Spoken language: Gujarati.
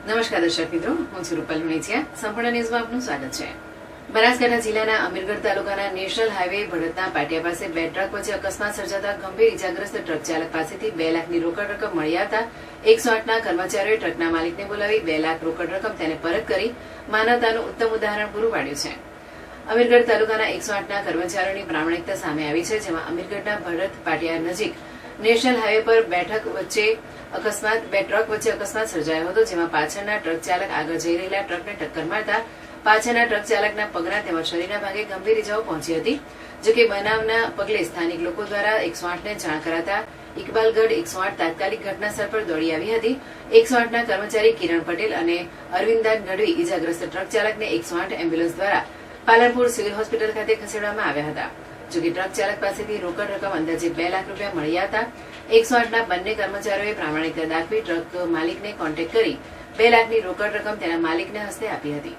નમસ્કાર દર્શક મિત્રો, હું છું રૂપલ લુણીચિયા. સંપૂર્ણ ન્યૂઝમાં આપનું સ્વાગત છે. બનાસકાંઠા જિલ્લાના અમીરગઢ તાલુકાના નેશનલ હાઈવે ભડતના પાટિયા પાસે બે ટ્રક વચ્ચે અકસ્માત સર્જાતા ગંભીર ઇજાગ્રસ્ત ટ્રક ચાલક પાસેથી 2 લાખની રોકડ રકમ મળી આવતા 108ના કર્મચારીઓએ ટ્રકના માલિકને બોલાવી 2 લાખ રોકડ રકમ તેને પરત કરી માનવતાનું ઉત્તમ ઉદાહરણ પૂરું પાડ્યું છે. અમીરગઢ તાલુકાના 108ના કર્મચારીઓની પ્રામાણિકતા સામે આવી છે, જેમાં અમીરગઢના ભડત પાટિયા નજીક નેશનલ હાઈવે પર બે ટ્રક વચ્ચે અકસ્માત સર્જાયો હતો, જેમાં પાછળના ટ્રક ચાલક આગળ જઈ રહેલા ટ્રકને ટક્કર મારતા પાછળના ટ્રક ચાલકના પગના તેમજ શરીરના ભાગે ગંભીર ઇજાઓ પહોંચી હતી. જોકે બનાવના પગલે સ્થાનિક લોકો દ્વારા 108ને જાણ કરાતા ઇકબાલગઢ 108 તાત્કાલિક ઘટનાસ્થળ પર દોડી આવી હતી. 108ના કર્મચારી કિરણ પટેલ અને અરવિંદાન ગઢવી ઇજાગ્રસ્ત ટ્રક ચાલકને 108 એમ્બ્યુલન્સ દ્વારા પાલનપુર સિવિલ હોસ્પિટલ ખાતે ખસેડવામાં આવ્યા હતા. જોકે ટ્રક ચાલક પાસેથી રોકડ રકમ અંદાજે 2 લાખ રૂપિયા મળી આવતા 108ના બંને કર્મચારીઓએ પ્રામાણિકતા દાખવી ટ્રક માલિકને કોન્ટેક્ટ કરી 2 લાખની રોકડ રકમ તેના માલિકને હસ્તે આપી હતી.